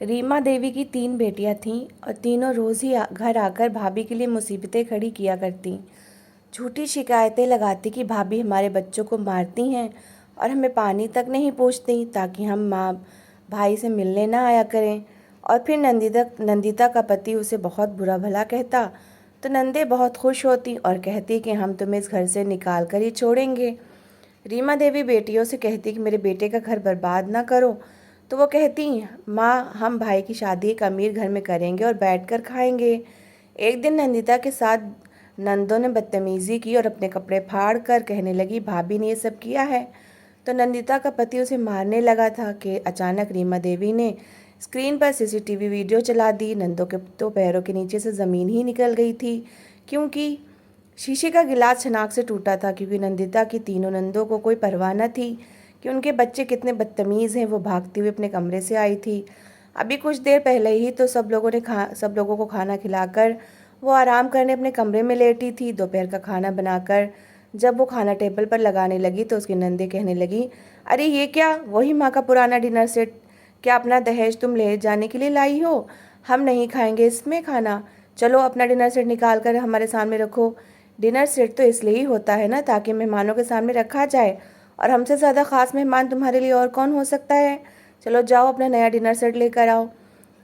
रीमा देवी की 3 बेटियां थीं और तीनों रोज़ ही घर आकर भाभी के लिए मुसीबतें खड़ी किया करतीं। झूठी शिकायतें लगाती कि भाभी हमारे बच्चों को मारती हैं और हमें पानी तक नहीं पूछती ताकि हम माँ भाई से मिलने ना आया करें। और फिर नंदिता का पति उसे बहुत बुरा भला कहता तो नंदे बहुत खुश होती और कहती कि हम तुम्हें इस घर से निकाल कर ही छोड़ेंगे। रीमा देवी बेटियों से कहती कि मेरे बेटे का घर बर्बाद ना करो, तो वो कहती माँ हम भाई की शादी एक अमीर घर में करेंगे और बैठकर खाएंगे। एक दिन नंदिता के साथ नंदों ने बदतमीज़ी की और अपने कपड़े फाड़ कर कहने लगी भाभी ने ये सब किया है। तो नंदिता का पति उसे मारने लगा था कि अचानक रीमा देवी ने स्क्रीन पर सीसीटीवी वीडियो चला दी। नंदों के तो पैरों के नीचे से ज़मीन ही निकल गई थी, क्योंकि शीशे का गिलास छनाक से टूटा था। क्योंकि नंदिता की तीनों नंदों को कोई परवाह न थी कि उनके बच्चे कितने बदतमीज़ हैं। वो भागती हुई अपने कमरे से आई थी। अभी कुछ देर पहले ही तो सब लोगों को खाना खिलाकर वो आराम करने अपने कमरे में लेटी थी। दोपहर का खाना बनाकर जब वो खाना टेबल पर लगाने लगी तो उसकी नंदे कहने लगी, अरे ये क्या, वही माँ का पुराना डिनर सेट? क्या अपना दहेज तुम ले जाने के लिए लाई हो? हम नहीं खाएंगे इसमें खाना। चलो अपना डिनर सेट निकाल कर हमारे सामने रखो। डिनर सेट तो इसलिए ही होता है ना ताकि मेहमानों के सामने रखा जाए, और हमसे ज़्यादा ख़ास मेहमान तुम्हारे लिए और कौन हो सकता है। चलो जाओ अपना नया डिनर सेट लेकर आओ,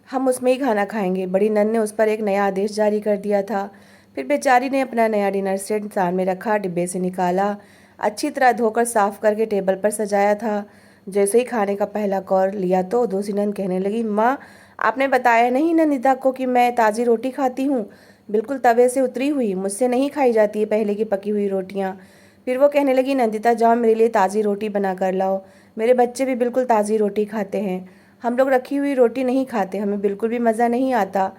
हम उसमें ही खाना खाएंगे। बड़ी नन ने उस पर एक नया आदेश जारी कर दिया था। फिर बेचारी ने अपना नया डिनर सेट सामने रखा, डिब्बे से निकाला, अच्छी तरह धोकर साफ़ करके टेबल पर सजाया था। जैसे ही खाने का पहला कौर लिया तो दूसरी नन कहने लगी, माँ आपने बताया नहीं नंदिता को कि मैं ताज़ी रोटी खाती हूँ, बिल्कुल तवे से उतरी हुई, मुझसे नहीं खाई जाती है पहले की पकी हुई रोटियाँ। फिर वो कहने लगी, नंदिता जाओ मेरे लिए ताज़ी रोटी बना कर लाओ, मेरे बच्चे भी बिल्कुल ताज़ी रोटी खाते हैं, हम लोग रखी हुई रोटी नहीं खाते, हमें बिल्कुल भी मज़ा नहीं आता।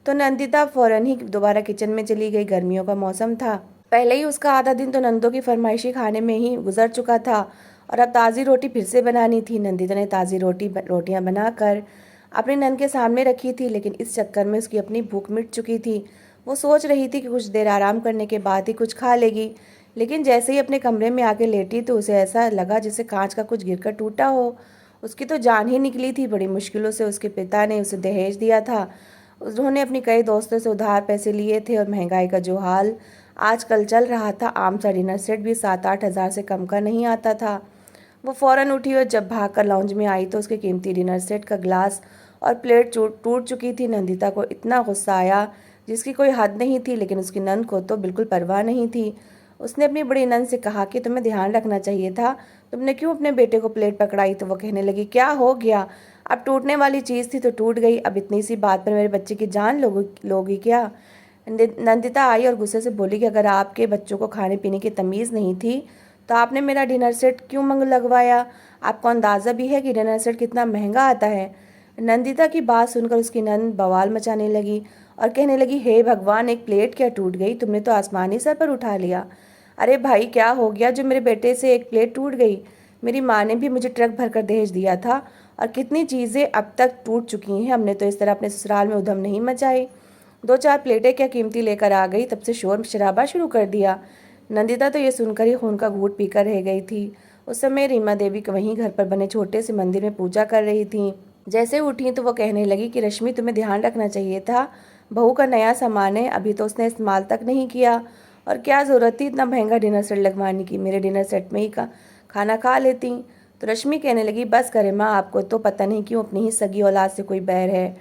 तो नंदिता फ़ौरन ही दोबारा किचन में चली गई। गर्मियों का मौसम था, पहले ही उसका आधा दिन तो नंदों की फरमाइशी खाने में ही गुजर चुका था और अब ताज़ी रोटी फिर से बनानी थी। नंदिता ने ताज़ी रोटियां बनाकर अपने नंद के सामने रखी थी, लेकिन इस चक्कर में उसकी अपनी भूख मिट चुकी थी। वो सोच रही थी कि कुछ देर आराम करने के बाद ही कुछ खा लेगी, लेकिन जैसे ही अपने कमरे में आके लेटी तो उसे ऐसा लगा जैसे कांच का कुछ गिरकर टूटा हो। उसकी तो जान ही निकली थी। बड़ी मुश्किलों से उसके पिता ने उसे दहेज दिया था। उन्होंने अपनी कई दोस्तों से उधार पैसे लिए थे और महंगाई का जो हाल आजकल चल रहा था, आम सा डिनर सेट भी 7-8 हज़ार से कम का नहीं आता था। वो फ़ौरन उठी और जब भागकर लाउंज में आई तो उसके कीमती डिनर सेट का ग्लास और प्लेट टूट चुकी थी। नंदिता को इतना गुस्सा आया जिसकी कोई हद नहीं थी, लेकिन उसकी नंद को तो बिल्कुल परवाह नहीं थी। उसने अपनी बड़ी नंद से कहा कि तुम्हें ध्यान रखना चाहिए था, तुमने क्यों अपने बेटे को प्लेट पकड़ाई? तो वो कहने लगी, क्या हो गया, अब टूटने वाली चीज़ थी तो टूट गई, अब इतनी सी बात पर मेरे बच्चे की जान लोगी क्या? नंदिता आई और गुस्से से बोली कि अगर आपके बच्चों को खाने पीने की तमीज़ नहीं थी तो आपने मेरा डिनर सेट क्यों मंग लगवाया? आपको अंदाज़ा भी है कि डिनर सेट कितना महंगा आता है? नंदिता की बात सुनकर उसकी नंद बवाल मचाने लगी और कहने लगी, हे भगवान, एक प्लेट क्या टूट गई, तुमने तो आसमानी सर पर उठा लिया। अरे भाई क्या हो गया जो मेरे बेटे से एक प्लेट टूट गई? मेरी माँ ने भी मुझे ट्रक भर कर दहेज दिया था और कितनी चीज़ें अब तक टूट चुकी हैं। हमने तो इस तरह अपने ससुराल में उधम नहीं मचाई। 2-4 प्लेटें क्या कीमती लेकर आ गई, तब से शोर शराबा शुरू कर दिया। नंदिता तो ये सुनकर ही खून का घूंट पीकर रह गई थी। उस समय रीमा देवी वहीं घर पर बने छोटे से मंदिर में पूजा कर रही थी। जैसे उठी तो वो कहने लगी कि रश्मि, तुम्हें ध्यान रखना चाहिए था, बहू का नया सामान है, अभी तो उसने इस्तेमाल तक नहीं किया, और क्या ज़रूरत थी इतना महंगा डिनर सेट लगवाने की, मेरे डिनर सेट में ही खाना खा लेती। तो रश्मि कहने लगी, बस करे माँ, आपको तो पता नहीं क्यों अपनी ही सगी औलाद से कोई बैर है।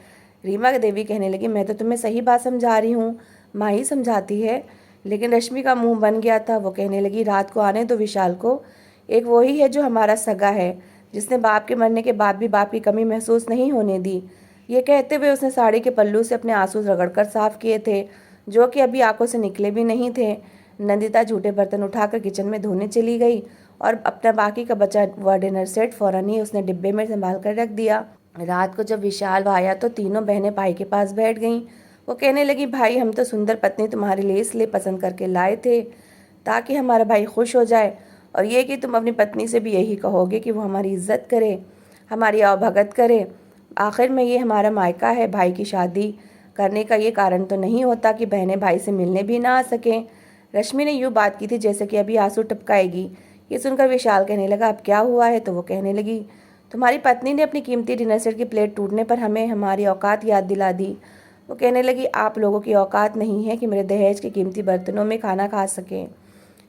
रीमा देवी कहने लगी, मैं तो तुम्हें सही बात समझा रही हूँ, माँ ही समझाती है। लेकिन रश्मि का मुंह बन गया था। वो कहने लगी, रात को आने दो विशाल को, एक वही है जो हमारा सगा है, जिसने बाप के मरने के बाद भी बाप की कमी महसूस नहीं होने दी। ये कहते हुए उसने साड़ी के पल्लू से अपने आंसू रगड़कर साफ किए थे, जो कि अभी आंखों से निकले भी नहीं थे। नंदिता झूठे बर्तन उठाकर किचन में धोने चली गई और अपना बाकी का बचा हुआ डिनर सेट फ़ौरन ही उसने डिब्बे में संभाल कर रख दिया। रात को जब विशाल आया तो तीनों बहनें भाई के पास बैठ गईं। वो कहने लगी, भाई हम तो सुंदर पत्नी तुम्हारे लिए इसलिए पसंद करके लाए थे ताकि हमारा भाई खुश हो जाए, और ये कि तुम अपनी पत्नी से भी यही कहोगे कि वो हमारी इज्जत करे, हमारी आवभगत करे। आखिर में ये हमारा मायका है, भाई की शादी करने का ये कारण तो नहीं होता कि बहनें भाई से मिलने भी ना आ सकें। रश्मि ने यूँ बात की थी जैसे कि अभी आंसू टपकाएगी। ये सुनकर विशाल कहने लगा, अब क्या हुआ है? तो वो कहने लगी, तुम्हारी पत्नी ने अपनी कीमती डिनर सेट की प्लेट टूटने पर हमें हमारी औकात याद दिला दी। वो कहने लगी, आप लोगों की औकात नहीं है कि मेरे दहेज के कीमती बर्तनों में खाना खा सकें।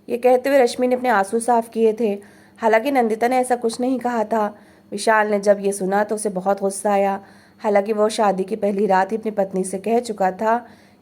ये कहते हुए रश्मि ने अपने आंसू साफ किए थे। हालांकि नंदिता ने ऐसा कुछ नहीं कहा था। विशाल ने जब ये सुना तो उसे बहुत गुस्सा आया। हालांकि वो शादी की पहली रात ही अपनी पत्नी से कह चुका था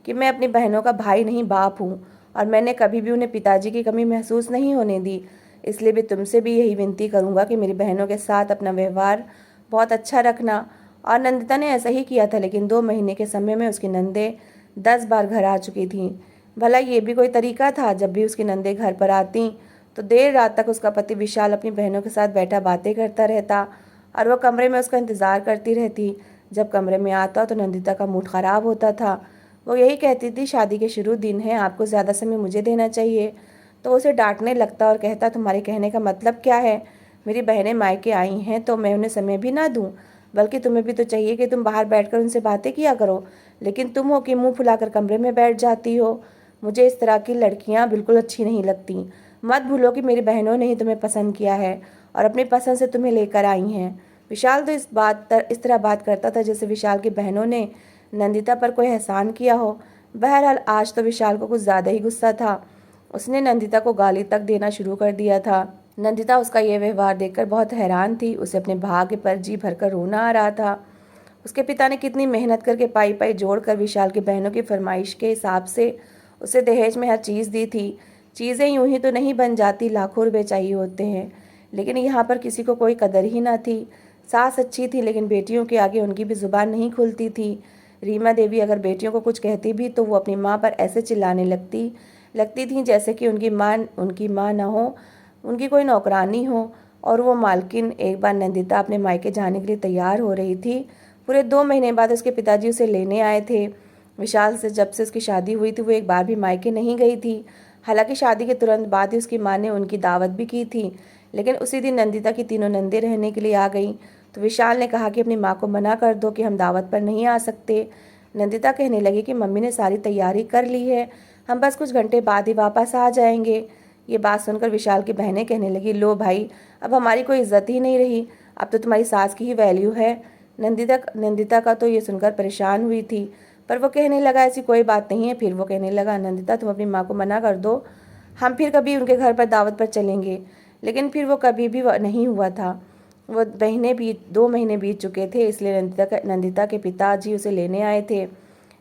कि मैं अपनी बहनों का भाई नहीं बाप हूँ, और मैंने कभी भी उन्हें पिताजी की कमी महसूस नहीं होने दी। इसलिए भी तुमसे भी यही विनती करूँगा कि मेरी बहनों के साथ अपना व्यवहार बहुत अच्छा रखना। और नंदिता ने ऐसा ही किया था, लेकिन 2 महीने के समय में उसकी नंदें 10 बार घर आ चुकी थीं। भला ये भी कोई तरीका था? जब भी उसकी नंदें घर पर आती तो देर रात तक उसका पति विशाल अपनी बहनों के साथ बैठा बातें करता रहता, और वह कमरे में उसका इंतज़ार करती रहती। जब कमरे में आता तो नंदिता का मूड ख़राब होता था। वो यही कहती थी, शादी के शुरू दिन है, आपको ज़्यादा समय मुझे देना चाहिए। तो उसे डांटने लगता और कहता, तुम्हारे कहने का मतलब क्या है? मेरी बहनें मायके आई हैं तो मैं उन्हें समय भी ना दूँ? बल्कि तुम्हें भी तो चाहिए कि तुम बाहर बैठकर उनसे बातें किया करो, लेकिन तुम हो कि मुंह फुलाकर कमरे में बैठ जाती हो। मुझे इस तरह की लड़कियां बिल्कुल अच्छी नहीं लगती। मत भूलो कि मेरी बहनों ने ही तुम्हें पसंद किया है और अपनी पसंद से तुम्हें लेकर आई हैं। विशाल तो इस तरह बात करता था जैसे विशाल की बहनों ने नंदिता पर कोई एहसान किया हो। बहरहाल आज तो विशाल को कुछ ज़्यादा ही गुस्सा था। उसने नंदिता को गाली तक देना शुरू कर दिया था। नंदिता उसका यह व्यवहार देखकर बहुत हैरान थी। उसे अपने भाग्य पर जी भरकर रोना आ रहा था। उसके पिता ने कितनी मेहनत करके पाई पाई जोड़कर विशाल की बहनों की फरमाइश के हिसाब से उसे दहेज में हर चीज़ दी थी। चीज़ें यूं ही तो नहीं बन जाती, लाखों रुपए चाहिए होते हैं। लेकिन यहाँ पर किसी को कोई कदर ही ना थी। सास अच्छी थी, लेकिन बेटियों के आगे उनकी भी जुबान नहीं खुलती थी। रीमा देवी अगर बेटियों को कुछ कहती भी तो वो अपनी माँ पर ऐसे चिल्लाने लगती थी जैसे कि उनकी माँ ना हो, उनकी कोई नौकरानी हो। और वो मालकिन एक बार नंदिता अपने मायके जाने के लिए तैयार हो रही थी। पूरे 2 महीने बाद उसके पिताजी उसे लेने आए थे। विशाल से जब से उसकी शादी हुई थी वो एक बार भी मायके नहीं गई थी। हालांकि शादी के तुरंत बाद ही उसकी माँ ने उनकी दावत भी की थी, लेकिन उसी दिन नंदिता की तीनों नंदें रहने के लिए आ गईं। तो विशाल ने कहा कि अपनी माँ को मना कर दो कि हम दावत पर नहीं आ सकते। नंदिता कहने लगी कि मम्मी ने सारी तैयारी कर ली है, हम बस कुछ घंटे बाद ही वापस आ जाएंगे। ये बात सुनकर विशाल की बहनें कहने लगी, लो भाई, अब हमारी कोई इज्जत ही नहीं रही, अब तो तुम्हारी सास की ही वैल्यू है। नंदिता का तो ये सुनकर परेशान हुई थी, पर वो कहने लगा ऐसी कोई बात नहीं है। फिर वो कहने लगा, नंदिता तुम अपनी माँ को मना कर दो, हम फिर कभी उनके घर पर दावत पर चलेंगे। लेकिन फिर वो कभी भी नहीं हुआ था। वो 2 महीने बीत चुके थे, इसलिए नंदिता के पिताजी उसे लेने आए थे।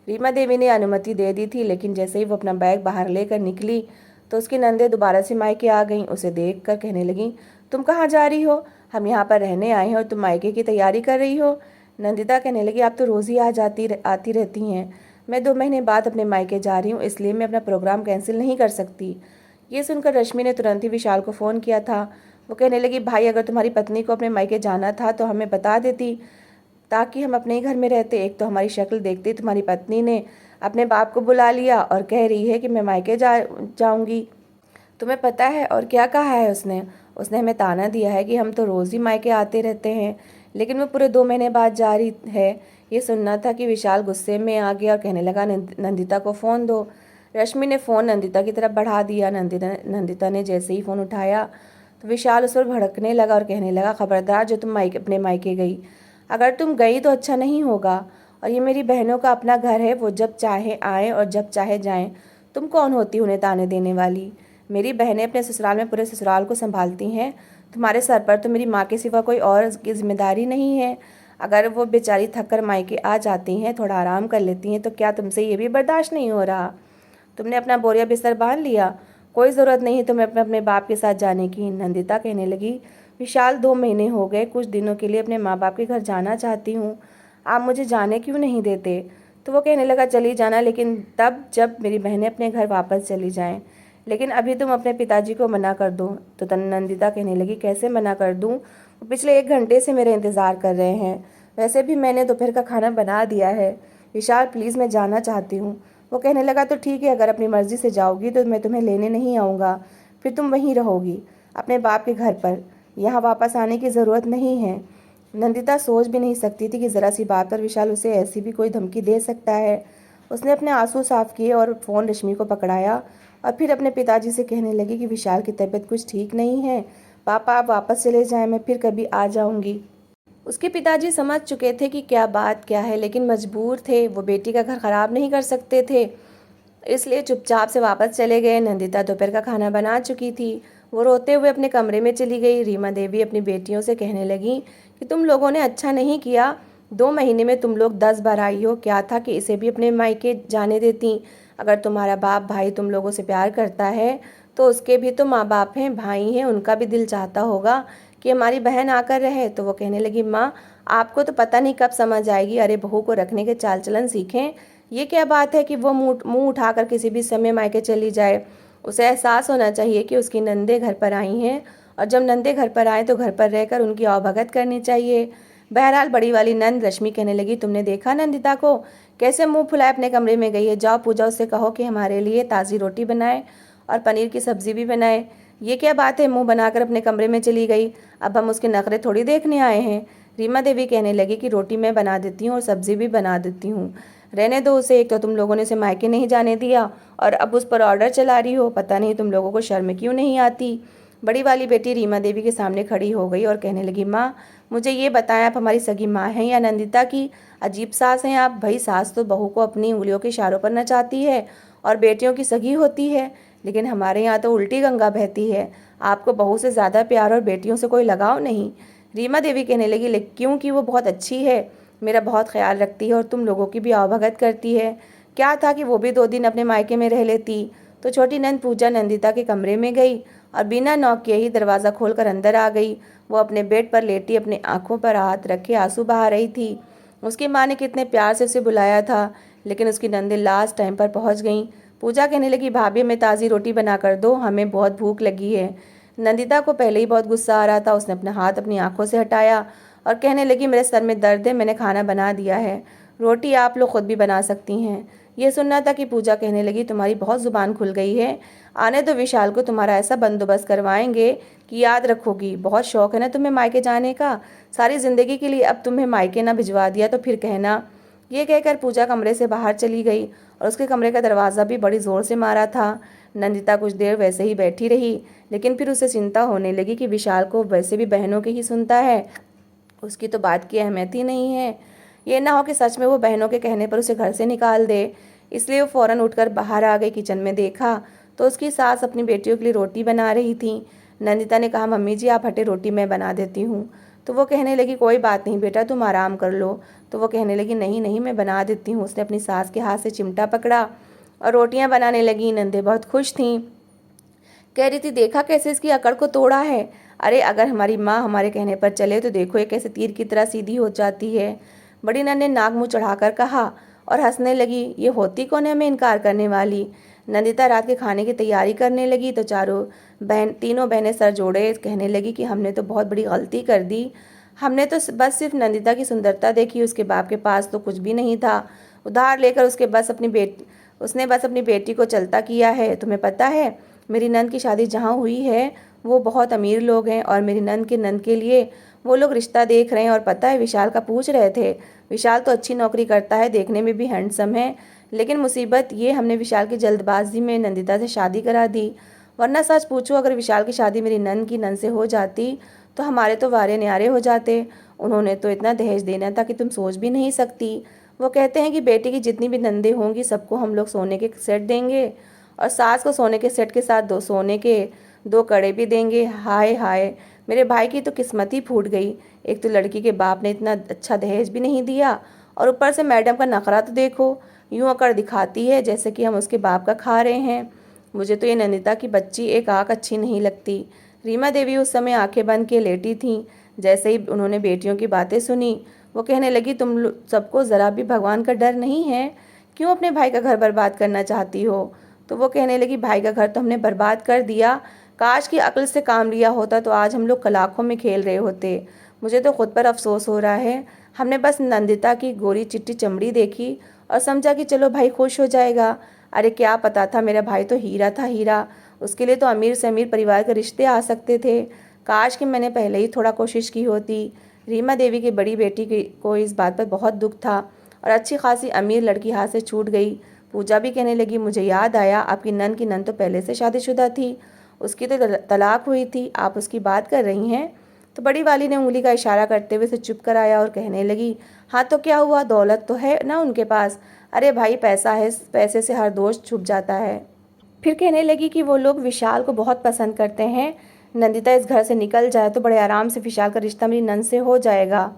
रीमा देवी ने अनुमति दे दी थी, लेकिन जैसे ही वो अपना बैग बाहर लेकर निकली तो उसकी नंदें दोबारा से मायके आ गईं। उसे देख कर कहने लगी, तुम कहाँ जा रही हो? हम यहाँ पर रहने आए हैं और तुम मायके की तैयारी कर रही हो। नंदिता कहने लगी, आप तो रोज़ ही आती रहती हैं। मैं 2 महीने बाद अपने मायके जा रही हूँ, इसलिए मैं अपना प्रोग्राम कैंसिल नहीं कर सकती। ये सुनकर रश्मि ने तुरंत ही विशाल को फ़ोन किया था। वो कहने लगी, भाई अगर तुम्हारी पत्नी को अपने मायके जाना था तो हमें बता देती, ताकि हम अपने ही घर में रहते। एक तो हमारी शक्ल देखते तुम्हारी पत्नी ने अपने बाप को बुला लिया और कह रही है कि मैं मायके जाऊंगी। तुम्हें पता है और क्या कहा है उसने? उसने हमें ताना दिया है कि हम तो रोज़ ही मायके आते रहते हैं, लेकिन वो पूरे 2 महीने बाद जा रही है। ये सुनना था कि विशाल गुस्से में आ गया और कहने लगा, नंदिता को फ़ोन दो। रश्मि ने फ़ोन नंदिता की तरफ बढ़ा दिया। नंदिता ने जैसे ही फ़ोन उठाया तो विशाल उस पर भड़कने लगा और कहने लगा, खबरदार जो तुम अपने मायके गई, अगर तुम गई तो अच्छा नहीं होगा। और ये मेरी बहनों का अपना घर है, वो जब चाहे आएँ और जब चाहे जाएँ। तुम कौन होती उन्हें ताने देने वाली? मेरी बहनें अपने ससुराल में पूरे ससुराल को संभालती हैं। तुम्हारे सर पर तो मेरी माँ के सिवा कोई और की जिम्मेदारी नहीं है। अगर वो बेचारी थक कर मायके आ जाती हैं, थोड़ा आराम कर लेती हैं, तो क्या तुमसे ये भी बर्दाश्त नहीं हो रहा? तुमने अपना बोरिया बिस्तर बांध लिया? कोई ज़रूरत नहीं तुम्हें अपने बाप के साथ जाने की। नंदिता कहने लगी, विशाल 2 महीने हो गए, कुछ दिनों के लिए अपने माँ बाप के घर जाना चाहती हूँ, आप मुझे जाने क्यों नहीं देते? तो वो कहने लगा, चली जाना, लेकिन तब जब मेरी बहनें अपने घर वापस चली जाएं। लेकिन अभी तुम अपने पिताजी को मना कर दो। तो नंदिता कहने लगी, कैसे मना कर दूं? वो पिछले 1 घंटे से मेरे इंतज़ार कर रहे हैं। वैसे भी मैंने दोपहर का खाना बना दिया है। विशाल प्लीज़, मैं जाना चाहती हूँ। वो कहने लगा, तो ठीक है, अगर अपनी मर्ज़ी से जाओगी तो मैं तुम्हें लेने नहीं आऊँगा, फिर तुम वहीं रहोगी अपने बाप के घर पर, यहाँ वापस आने की ज़रूरत नहीं है। नंदिता सोच भी नहीं सकती थी कि ज़रा सी बात पर विशाल उसे ऐसी भी कोई धमकी दे सकता है। उसने अपने आंसू साफ किए और फ़ोन रश्मि को पकड़ाया और फिर अपने पिताजी से कहने लगी कि विशाल की तबीयत कुछ ठीक नहीं है, पापा आप वापस चले जाएं, मैं फिर कभी आ जाऊंगी। उसके पिताजी समझ चुके थे कि क्या बात क्या है, लेकिन मजबूर थे, वो बेटी का घर ख़राब नहीं कर सकते थे, इसलिए चुपचाप से वापस चले गए। नंदिता दोपहर का खाना बना चुकी थी। वो रोते हुए अपने कमरे में चली गई। रीमा देवी अपनी बेटियों से कहने लगी कि तुम लोगों ने अच्छा नहीं किया, 2 महीने में तुम लोग 10 बार आई हो। क्या था कि इसे भी अपने मायके जाने देती। अगर तुम्हारा बाप भाई तुम लोगों से प्यार करता है तो उसके भी तो माँ बाप हैं, भाई हैं, उनका भी दिल चाहता होगा कि हमारी बहन आकर रहे। तो वो कहने लगी, माँ आपको तो पता नहीं कब समझ आएगी, अरे बहू को रखने के चाल चलन सीखें। ये क्या बात है कि वो मुंह उठाकर किसी भी समय मायके चली जाए। उसे एहसास होना चाहिए कि उसकी नंदे घर पर आई हैं, और जब नंदे घर पर आए तो घर पर रहकर उनकी आवभगत करनी चाहिए। बहरहाल बड़ी वाली नंद रश्मि कहने लगी, तुमने देखा नंदिता को कैसे मुंह फुलाए अपने कमरे में गई है। जाओ पूजा उससे कहो कि हमारे लिए ताज़ी रोटी बनाए और पनीर की सब्ज़ी भी बनाए। ये क्या बात है, मुंह बनाकर अपने कमरे में चली गई। अब हम उसके नखरे थोड़ी देखने आए हैं। रीमा देवी कहने लगी कि रोटी मैं बना देती हूँ और सब्ज़ी भी बना देती हूँ, रहने दो उसे। एक तो तुम लोगों ने उसे मायके नहीं जाने दिया और अब उस पर ऑर्डर चला रही हो। पता नहीं तुम लोगों को शर्म क्यों नहीं आती। बड़ी वाली बेटी रीमा देवी के सामने खड़ी हो गई और कहने लगी, माँ मुझे ये बताएं, आप हमारी सगी माँ हैं या नंदिता की अजीब सास हैं आप। भाई सास तो बहू को अपनी उंगलियों के इशारों पर नचाती है और बेटियों की सगी होती है, लेकिन हमारे यहाँ तो उल्टी गंगा बहती है। आपको बहू से ज़्यादा प्यार और बेटियों से कोई लगाव नहीं। रीमा देवी कहने लगी, लेकिन क्योंकि वो बहुत अच्छी है, मेरा बहुत ख्याल रखती है और तुम लोगों की भी आवभगत करती है। क्या था कि वो भी 2 दिन अपने मायके में रह लेती। तो छोटी नंद पूजा नंदिता के कमरे में गई और बिना नॉक किए ही दरवाज़ा खोलकर अंदर आ गई। वो अपने बेड पर लेटी अपनी आंखों पर हाथ रखे आंसू बहा रही थी। उसकी माँ ने कितने प्यार से उसे बुलाया था, लेकिन उसकी नंदें लास्ट टाइम पर पहुँच गईं। पूजा कहने लगी, भाभी हमें ताज़ी रोटी बना कर दो, हमें बहुत भूख लगी है। नंदिता को पहले ही बहुत गुस्सा आ रहा था। उसने अपना हाथ अपनी आंखों से हटाया और कहने लगी, मेरे सर में दर्द है, मैंने खाना बना दिया है, रोटी आप लोग खुद भी बना सकती हैं। ये सुनना था कि पूजा कहने लगी, तुम्हारी बहुत ज़ुबान खुल गई है, आने दो विशाल को, तुम्हारा ऐसा बंदोबस्त करवाएंगे कि याद रखोगी। बहुत शौक है ना तुम्हें मायके जाने का, सारी ज़िंदगी के लिए। अब तुम्हें मायके ना भिजवा दिया तो फिर कहना। ये कहकर पूजा कमरे से बाहर चली गई और उसके कमरे का दरवाज़ा भी बड़ी ज़ोर से मारा था। नंदिता कुछ देर वैसे ही बैठी रही, लेकिन फिर उसे चिंता होने लगी कि विशाल को वैसे भी बहनों के ही सुनता है, उसकी तो बात की अहमियत ही नहीं है। ये ना हो कि सच में वो बहनों के कहने पर उसे घर से निकाल दे। इसलिए वो फ़ौरन उठकर बाहर आ गई। किचन में देखा तो उसकी सास अपनी बेटियों के लिए रोटी बना रही थी। नंदिता ने कहा, मम्मी जी आप हटे, रोटी मैं बना देती हूँ। तो वो कहने लगी, कोई बात नहीं बेटा, तुम आराम कर लो। तो वो कहने लगी, नहीं नहीं मैं बना देती हूँ। उसने अपनी सास के हाथ से चिमटा पकड़ा और रोटियाँ बनाने लगी। नंदे बहुत खुश थीं, कह रही थी, देखा कैसे इसकी अकड़ को तोड़ा है। अरे अगर हमारी माँ हमारे कहने पर चले तो देखो ये कैसे तीर की तरह सीधी हो जाती है। बड़ी नंद ने नाक मुँह चढ़ाकर कहा और हंसने लगी, ये होती कौन है हमें इनकार करने वाली। नंदिता रात के खाने की तैयारी करने लगी तो तीनों बहनें सर जोड़े कहने लगी कि हमने तो बहुत बड़ी गलती कर दी। हमने तो बस सिर्फ नंदिता की सुंदरता देखी, उसके बाप के पास तो कुछ भी नहीं था। उधार लेकर उसने बस अपनी बेटी को चलता किया है। तुम्हें पता है मेरी नंद की शादी जहाँ हुई है वो बहुत अमीर लोग हैं और मेरी नंद के लिए वो लोग रिश्ता देख रहे हैं। और पता है विशाल का पूछ रहे थे। विशाल तो अच्छी नौकरी करता है, देखने में भी हैंडसम है, लेकिन मुसीबत ये हमने विशाल की जल्दबाजी में नंदिता से शादी करा दी। वरना सच पूछो अगर विशाल की शादी मेरी नंद से हो जाती तो हमारे तो वारे न्यारे हो जाते। उन्होंने तो इतना दहेज देना था कि तुम सोच भी नहीं सकती। वो कहते हैं कि बेटी की जितनी भी नंदें होंगी सबको हम लोग सोने के सेट देंगे और सास को सोने के सेट के साथ 2 सोने के 2 कड़े भी देंगे। हाय हाय, मेरे भाई की तो किस्मत ही फूट गई। एक तो लड़की के बाप ने इतना अच्छा दहेज भी नहीं दिया और ऊपर से मैडम का नखरा तो देखो, यूँ अकड़ दिखाती है जैसे कि हम उसके बाप का खा रहे हैं। मुझे तो ये नंदिता की बच्ची एक आँख अच्छी नहीं लगती। रीमा देवी उस समय आंखें बंद के लेटी थीं। जैसे ही उन्होंने बेटियों की बातें सुनी वो कहने लगी, तुम सबको ज़रा भी भगवान का डर नहीं है, क्यों अपने भाई का घर बर्बाद करना चाहती हो। तो वो कहने लगी, भाई का घर तो हमने बर्बाद कर दिया, काश की अक्ल से काम लिया होता तो आज हम लोग कलाखों में खेल रहे होते। मुझे तो खुद पर अफसोस हो रहा है, हमने बस नंदिता की गोरी चिट्टी चमड़ी देखी और समझा कि चलो भाई खुश हो जाएगा। अरे क्या पता था मेरा भाई तो हीरा था, हीरा। उसके लिए तो अमीर से अमीर परिवार के रिश्ते आ सकते थे। काश कि मैंने पहले ही थोड़ा कोशिश की होती। रीमा देवी की बड़ी बेटी को इस बात पर बहुत दुख था और अच्छी खासी अमीर लड़की हाथ से छूट गई। पूजा भी कहने लगी, मुझे याद आया आपकी नंद की नंद तो पहले से शादीशुदा थी, उसकी तो तलाक हुई थी, आप उसकी बात कर रही हैं। तो बड़ी वाली ने उंगली का इशारा करते हुए उसे चुप कराया और कहने लगी, हाँ तो क्या हुआ, दौलत तो है ना उनके पास। अरे भाई, पैसा है, पैसे से हर दोष छुप जाता है। फिर कहने लगी कि वो लोग विशाल को बहुत पसंद करते हैं। नंदिता इस घर से निकल जाए तो बड़े आराम से विशाल का रिश्ता मेरी नंद से हो जाएगा।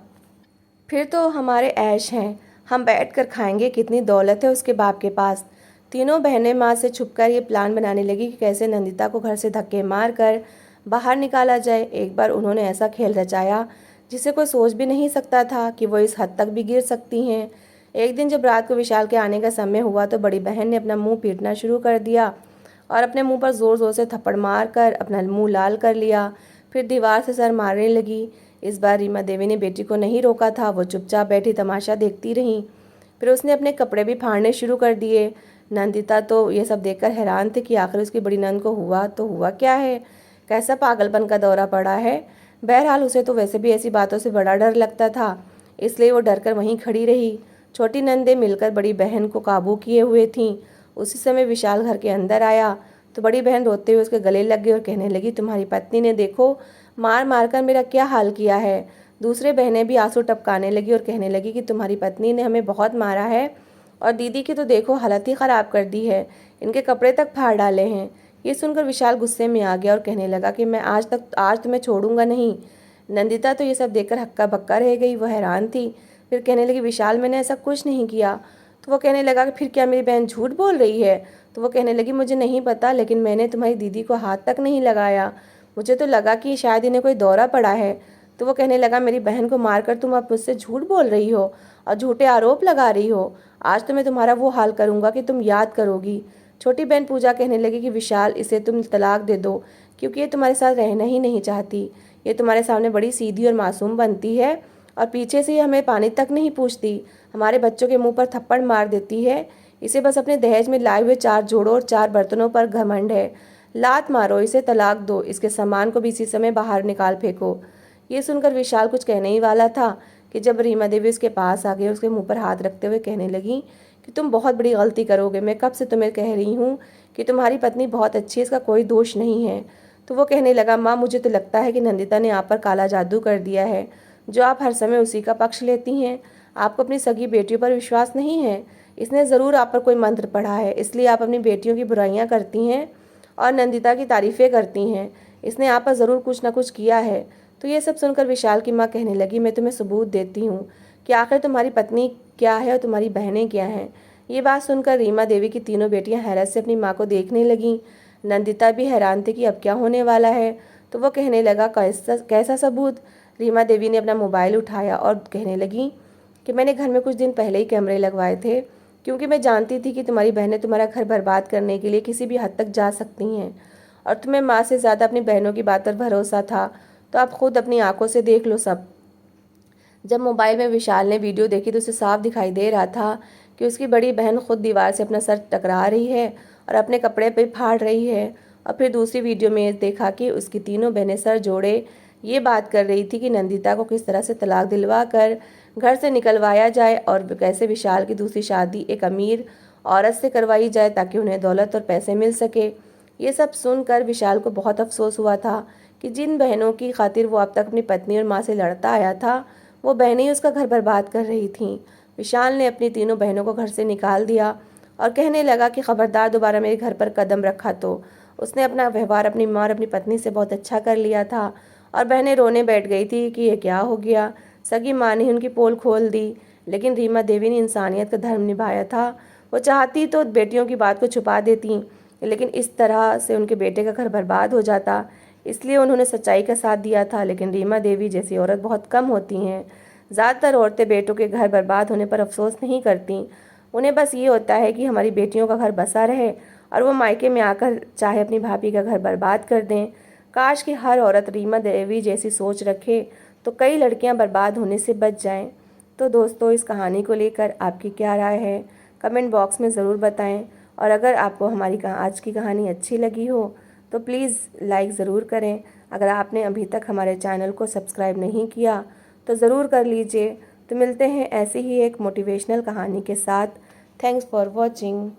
फिर तो हमारे ऐश हैं, हम बैठ कर खाएंगे, कितनी दौलत है उसके बाप के पास। तीनों बहनें माँ से छुपकर ये प्लान बनाने लगी कि कैसे नंदिता को घर से धक्के मार कर बाहर निकाला जाए। एक बार उन्होंने ऐसा खेल रचाया जिसे कोई सोच भी नहीं सकता था कि वो इस हद तक भी गिर सकती हैं। एक दिन जब रात को विशाल के आने का समय हुआ तो बड़ी बहन ने अपना मुंह पीटना शुरू कर दिया और अपने मुंह पर ज़ोर ज़ोर से थप्पड़ मार कर अपना मुंह लाल कर लिया। फिर दीवार से सर मारने लगी। इस बार रीमा देवी ने बेटी को नहीं रोका था, वो चुपचाप बैठी तमाशा देखती रही। फिर उसने अपने कपड़े भी फाड़ने शुरू कर दिए। नंदिता तो ये सब देखकर हैरान थी कि आखिर उसकी बड़ी नंद को हुआ तो हुआ क्या है, कैसा पागलपन का दौरा पड़ा है। बहरहाल उसे तो वैसे भी ऐसी बातों से बड़ा डर लगता था, इसलिए वो डर कर वहीं खड़ी रही। छोटी नंदें मिलकर बड़ी बहन को काबू किए हुए थीं। उसी समय विशाल घर के अंदर आया तो बड़ी बहन रोते हुए उसके गले लग गई और कहने लगी, तुम्हारी पत्नी ने देखो मार मार कर मेरा क्या हाल किया है। दूसरे बहनें भी आंसू टपकाने लगी और कहने लगी कि तुम्हारी पत्नी ने हमें बहुत मारा है और दीदी की तो देखो हालत ही ख़राब कर दी है, इनके कपड़े तक फाड़ डाले हैं। ये सुनकर विशाल गुस्से में आ गया और कहने लगा कि मैं आज तुम्हें छोड़ूंगा नहीं। नंदिता तो ये सब देखकर हक्का बक्का रह गई, वो हैरान थी। फिर कहने लगी, विशाल मैंने ऐसा कुछ नहीं किया। तो वो कहने लगा कि फिर क्या मेरी बहन झूठ बोल रही है। तो वो कहने लगी, मुझे नहीं पता, लेकिन मैंने तुम्हारी दीदी को हाथ तक नहीं लगाया, मुझे तो लगा कि शायद इन्हें कोई दौरा पड़ा है। तो वो कहने लगा, मेरी बहन को मारकर तुम अब मुझसे झूठ बोल रही हो और झूठे आरोप लगा रही हो। आज तो मैं तुम्हारा वो हाल करूँगा कि तुम याद करोगी। छोटी बहन पूजा कहने लगी कि विशाल, इसे तुम तलाक दे दो, क्योंकि ये तुम्हारे साथ रहना ही नहीं चाहती। ये तुम्हारे सामने बड़ी सीधी और मासूम बनती है और पीछे से ये हमें पानी तक नहीं पूछती, हमारे बच्चों के मुंह पर थप्पड़ मार देती है। इसे बस अपने दहेज में लाए हुए 4 जोड़ों और 4 बर्तनों पर घमंड है। लात मारो, इसे तलाक दो, इसके सामान को भी इसी समय बाहर निकाल फेंको। ये सुनकर विशाल कुछ कहने ही वाला था कि जब रीमा देवी उसके पास आ गई, उसके मुंह पर हाथ रखते हुए कहने लगी कि तुम बहुत बड़ी गलती करोगे। मैं कब से तुम्हें कह रही हूँ कि तुम्हारी पत्नी बहुत अच्छी है, इसका कोई दोष नहीं है। तो वो कहने लगा, माँ मुझे तो लगता है कि नंदिता ने आप पर काला जादू कर दिया है, जो आप हर समय उसी का पक्ष लेती हैं। आपको अपनी सगी बेटियों पर विश्वास नहीं है। इसने ज़रूर आप पर कोई मंत्र पढ़ा है, इसलिए आप अपनी बेटियों की बुराइयाँ करती हैं और नंदिता की तारीफ़ें करती हैं। इसने आप पर ज़रूर कुछ ना कुछ किया है। तो ये सब सुनकर विशाल की माँ कहने लगी, मैं तुम्हें सबूत देती हूँ कि आखिर तुम्हारी पत्नी क्या है और तुम्हारी बहनें क्या हैं। ये बात सुनकर रीमा देवी की तीनों बेटियां हैरत से अपनी माँ को देखने लगीं। नंदिता भी हैरान थी कि अब क्या होने वाला है। तो वो कहने लगा, कैसा कैसा सबूत। रीमा देवी ने अपना मोबाइल उठाया और कहने लगी कि मैंने घर में कुछ दिन पहले ही कैमरे लगवाए थे, क्योंकि मैं जानती थी कि तुम्हारी बहनें तुम्हारा घर बर्बाद करने के लिए किसी भी हद तक जा सकती हैं और तुम्हें माँ से ज़्यादा अपनी बहनों की बात पर भरोसा था। तो आप खुद अपनी आंखों से देख लो सब। जब मोबाइल में विशाल ने वीडियो देखी तो उसे साफ दिखाई दे रहा था कि उसकी बड़ी बहन खुद दीवार से अपना सर टकरा रही है और अपने कपड़े पे फाड़ रही है। और फिर दूसरी वीडियो में देखा कि उसकी तीनों बहनें सर जोड़े ये बात कर रही थी कि नंदिता को किस तरह से तलाक दिलवा कर घर से निकलवाया जाए और कैसे विशाल की दूसरी शादी एक अमीर औरत से करवाई जाए ताकि उन्हें दौलत और पैसे मिल सके। ये सब सुनकर विशाल को बहुत अफसोस हुआ था कि जिन बहनों की खातिर वो अब तक अपनी पत्नी और माँ से लड़ता आया था, वो बहनें ही उसका घर बर्बाद कर रही थीं। विशाल ने अपनी तीनों बहनों को घर से निकाल दिया और कहने लगा कि खबरदार दोबारा मेरे घर पर कदम रखा तो। उसने अपना व्यवहार अपनी माँ और अपनी पत्नी से बहुत अच्छा कर लिया था और बहनें रोने बैठ गई थी कि ये क्या हो गया। सगी माँ ने उनकी पोल खोल दी, लेकिन रीमा देवी ने इंसानियत का धर्म निभाया था। वो चाहती तो बेटियों की बात को छुपा देती, लेकिन इस तरह से उनके बेटे का घर बर्बाद हो जाता, इसलिए उन्होंने सच्चाई का साथ दिया था। लेकिन रीमा देवी जैसी औरत बहुत कम होती हैं। ज़्यादातर औरतें बेटों के घर बर्बाद होने पर अफसोस नहीं करती, उन्हें बस ये होता है कि हमारी बेटियों का घर बसा रहे और वो मायके में आकर चाहे अपनी भाभी का घर बर्बाद कर दें। काश कि हर औरत रीमा देवी जैसी सोच रखे तो कई लड़कियां बर्बाद होने से बच जाएं। तो दोस्तों, इस कहानी को लेकर आपकी क्या राय है, कमेंट बॉक्स में ज़रूर बताएं। और अगर आपको हमारी आज की कहानी अच्छी लगी हो तो प्लीज़ लाइक ज़रूर करें। अगर आपने अभी तक हमारे चैनल को सब्सक्राइब नहीं किया तो ज़रूर कर लीजिए। तो मिलते हैं ऐसी ही एक मोटिवेशनल कहानी के साथ। Thanks for watching.